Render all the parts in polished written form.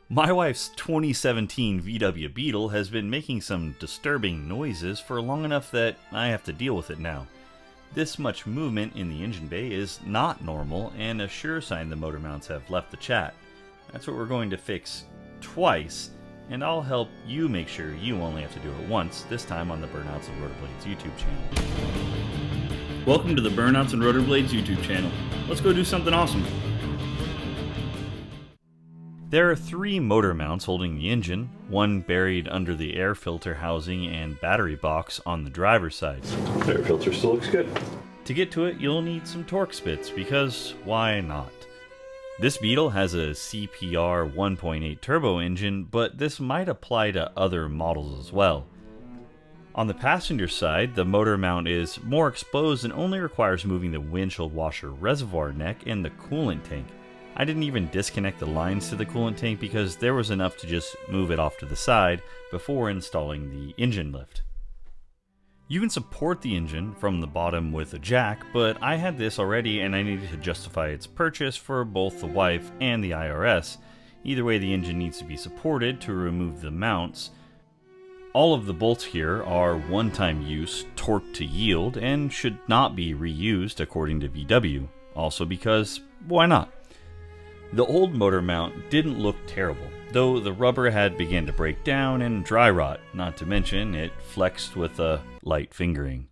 My wife's 2017 VW Beetle has been making some disturbing noises for long enough that I have to deal with it now. This much movement in the engine bay is not normal and a sure sign the motor mounts have left the chat. That's what we're going to fix twice, and I'll help you make sure you only have to do it once, this time on the Burnouts and Rotor Blades YouTube channel. Welcome to the Burnouts and Rotor Blades YouTube channel. Let's go do something awesome. There are three motor mounts holding the engine, one buried under the air filter housing and battery box on the driver's side. Air filter still looks good. To get to it, you'll need some torque spits, because why not? This Beetle has a CPR 1.8 turbo engine, but this might apply to other models as well. On the passenger side, the motor mount is more exposed and only requires moving the windshield washer reservoir neck and the coolant tank. I didn't even disconnect the lines to the coolant tank because there was enough to just move it off to the side before installing the engine lift. You can support the engine from the bottom with a jack, but I had this already and I needed to justify its purchase for both the wife and the IRS. Either way, the engine needs to be supported to remove the mounts. All of the bolts here are one-time use, torque to yield, and should not be reused according to VW. Also because, why not? The old motor mount didn't look terrible, though the rubber had begun to break down and dry rot, not to mention it flexed with a light fingering.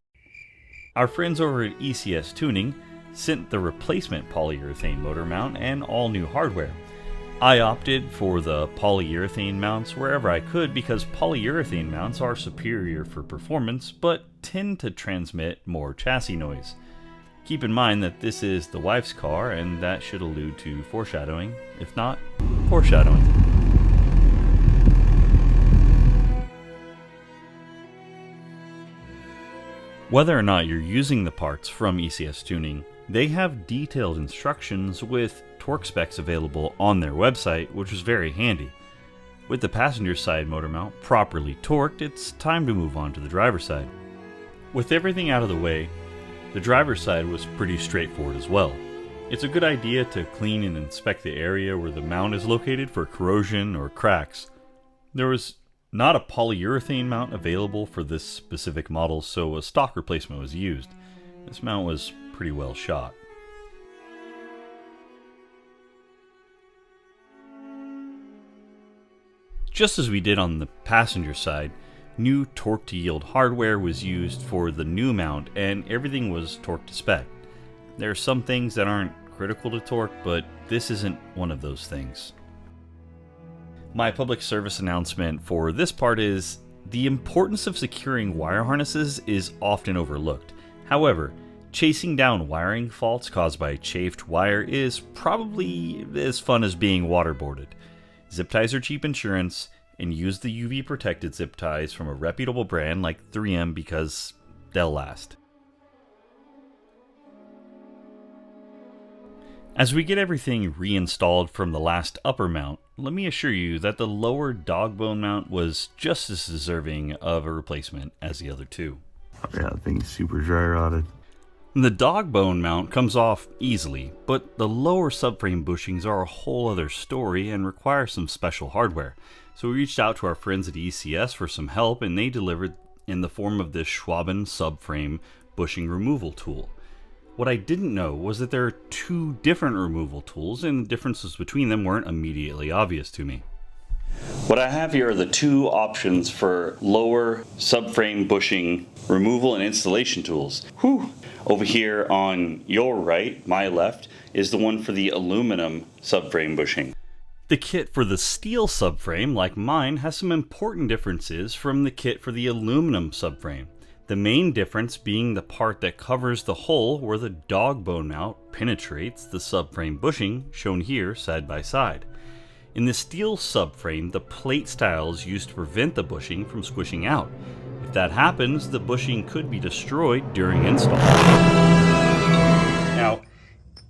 Our friends over at ECS Tuning sent the replacement polyurethane motor mount and all new hardware. I opted for the polyurethane mounts wherever I could because polyurethane mounts are superior for performance but tend to transmit more chassis noise. Keep in mind that this is the wife's car, and that should allude to foreshadowing, if not, foreshadowing. Whether or not you're using the parts from ECS Tuning, they have detailed instructions with torque specs available on their website, which is very handy. With the passenger side motor mount properly torqued, it's time to move on to the driver's side. With everything out of the way, the driver's side was pretty straightforward as well. It's a good idea to clean and inspect the area where the mount is located for corrosion or cracks. There was not a polyurethane mount available for this specific model, so a stock replacement was used. This mount was pretty well shot. Just as we did on the passenger side, new torque to yield hardware was used for the new mount and everything was torque to spec. There are some things that aren't critical to torque, but this isn't one of those things. My public service announcement for this part is the importance of securing wire harnesses is often overlooked. However, chasing down wiring faults caused by chafed wire is probably as fun as being waterboarded. Zip ties are cheap insurance, and use the UV protected zip ties from a reputable brand like 3M because they'll last. As we get everything reinstalled from the last upper mount, let me assure you that the lower dog bone mount was just as deserving of a replacement as the other two. Oh yeah, that thing's super dry rotted. The dog bone mount comes off easily, but the lower subframe bushings are a whole other story and require some special hardware. So we reached out to our friends at ECS for some help, and they delivered in the form of this Schwaben subframe bushing removal tool. What I didn't know was that there are two different removal tools, and the differences between them weren't immediately obvious to me. What I have here are the two options for lower subframe bushing removal and installation tools. Over here on your right, my left, is the one for the aluminum subframe bushing. The kit for the steel subframe, like mine, has some important differences from the kit for the aluminum subframe. The main difference being the part that covers the hole where the dog bone mount penetrates the subframe bushing, shown here side by side. In the steel subframe, the plate style is used to prevent the bushing from squishing out. If that happens, the bushing could be destroyed during install. Now,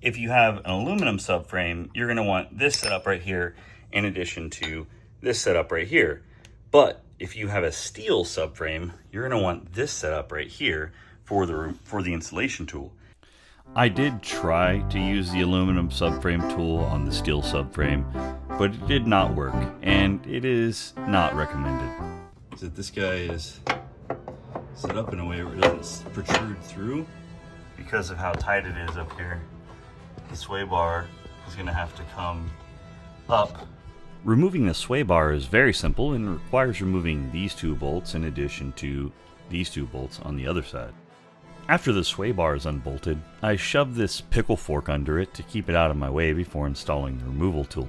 if you have an aluminum subframe, you're going to want this setup right here in addition to this setup right here. But if you have a steel subframe, you're going to want this setup right here for the installation tool. I did try to use the aluminum subframe tool on the steel subframe, but it did not work, and it is not recommended. So this guy is set up in a way where it doesn't protrude through because of how tight it is up here. The sway bar is going to have to come up. Removing the sway bar is very simple and requires removing these two bolts in addition to these two bolts on the other side. After the sway bar is unbolted, I shove this pickle fork under it to keep it out of my way before installing the removal tool.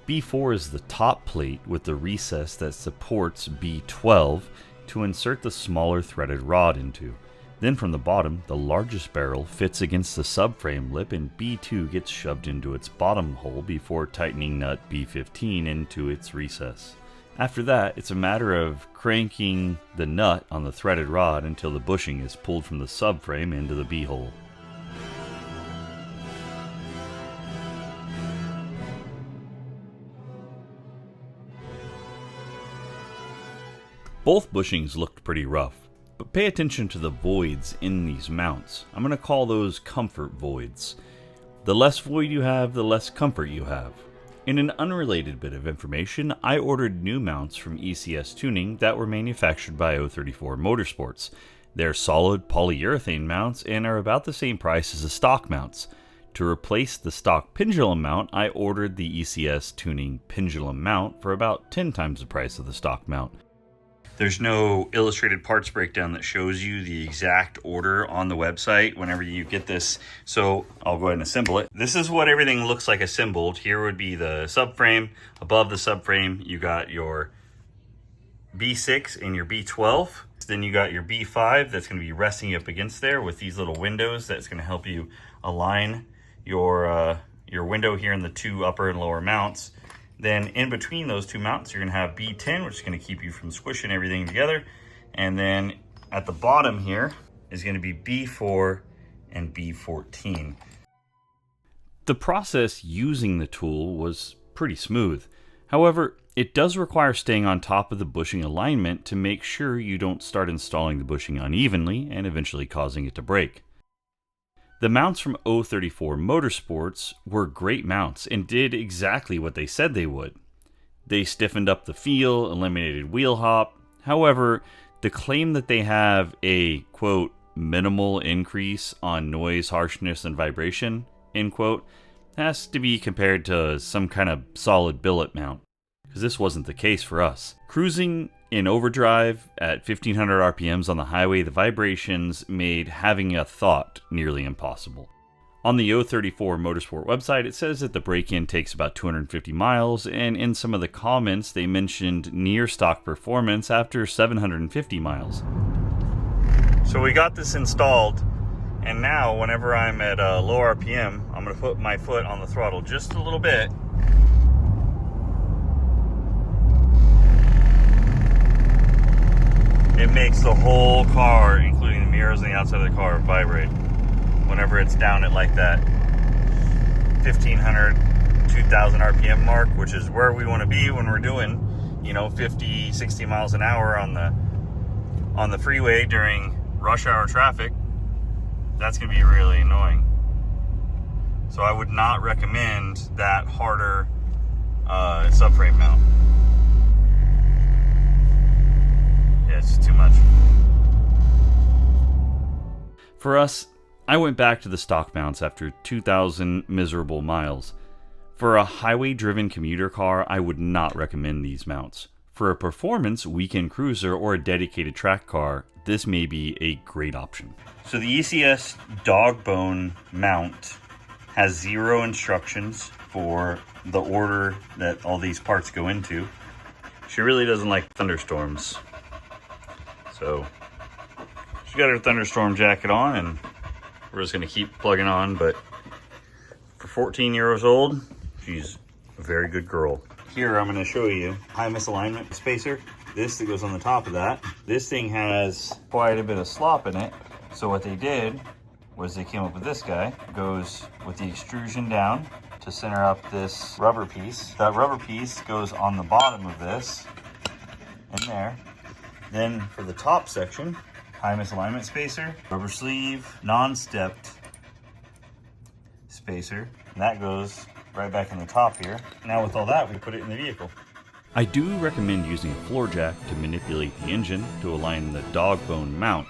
B4 is the top plate with the recess that supports B12 to insert the smaller threaded rod into. Then from the bottom, the largest barrel fits against the subframe lip and B2 gets shoved into its bottom hole before tightening nut B15 into its recess. After that, it's a matter of cranking the nut on the threaded rod until the bushing is pulled from the subframe into the B-hole. Both bushings looked pretty rough, but pay attention to the voids in these mounts. I'm going to call those comfort voids. The less void you have, the less comfort you have. In an unrelated bit of information, I ordered new mounts from ECS Tuning that were manufactured by 034 Motorsports. They're solid polyurethane mounts and are about the same price as the stock mounts. To replace the stock pendulum mount, I ordered the ECS Tuning pendulum mount for about 10 times the price of the stock mount. There's no illustrated parts breakdown that shows you the exact order on the website whenever you get this, so I'll go ahead and assemble it. This is what everything looks like assembled. Here would be the subframe. Above the subframe, you got your B6 and your B12. Then you got your B5 that's going to be resting up against there with these little windows. That's going to help you align your window here in the two upper and lower mounts. Then in between those two mounts, you're going to have B10, which is going to keep you from squishing everything together. And then at the bottom here is going to be B4 and B14. The process using the tool was pretty smooth. However, it does require staying on top of the bushing alignment to make sure you don't start installing the bushing unevenly and eventually causing it to break. The mounts from 034 Motorsports were great mounts and did exactly what they said they would. They stiffened up the feel, eliminated wheel hop. However, the claim that they have a, quote, minimal increase on noise, harshness, and vibration, end quote, has to be compared to some kind of solid billet mount, because this wasn't the case for us. Cruising in overdrive at 1500 RPMs on the highway, the vibrations made having a thought nearly impossible. On the 034 Motorsport website, it says that the break-in takes about 250 miles, and in some of the comments, they mentioned near stock performance after 750 miles. So we got this installed, and now whenever I'm at low RPM, I'm going to put my foot on the throttle just a little bit. It makes the whole car, including the mirrors on the outside of the car, vibrate whenever it's down at like that 1500, 2000 RPM mark, which is where we want to be when we're doing, 50, 60 miles an hour on the freeway during rush hour traffic. That's going to be really annoying. So I would not recommend that harder subframe mount. It's too much. For us, I went back to the stock mounts after 2,000 miserable miles. For a highway-driven commuter car, I would not recommend these mounts. For a performance weekend cruiser or a dedicated track car, this may be a great option. So the ECS dog bone mount has 0 instructions for the order that all these parts go into. She really doesn't like thunderstorms. So she got her thunderstorm jacket on, and we're just going to keep plugging on. But for 14 years old, she's a very good girl. Here I'm going to show you high misalignment spacer. This that goes on the top of that. This thing has quite a bit of slop in it. So what they did was they came up with this guy. It goes with the extrusion down to center up this rubber piece. That rubber piece goes on the bottom of this, in there. Then for the top section, high misalignment spacer, rubber sleeve, non-stepped spacer, and that goes right back in the top here. Now with all that, we put it in the vehicle. I do recommend using a floor jack to manipulate the engine to align the dog bone mount.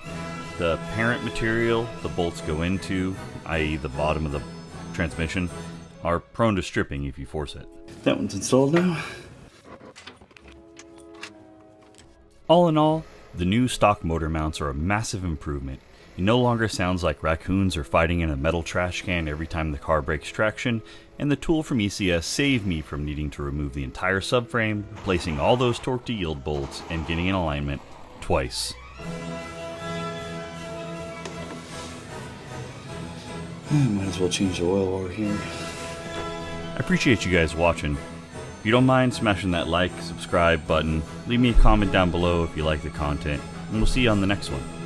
The parent material the bolts go into, i.e. the bottom of the transmission, are prone to stripping if you force it. That one's installed now. All in all, the new stock motor mounts are a massive improvement. It no longer sounds like raccoons are fighting in a metal trash can every time the car breaks traction, and the tool from ECS saved me from needing to remove the entire subframe, replacing all those torque to yield bolts, and getting in alignment twice. Might as well change the oil over here. I appreciate you guys watching. If you don't mind smashing that like, subscribe button, leave me a comment down below if you like the content, and we'll see you on the next one.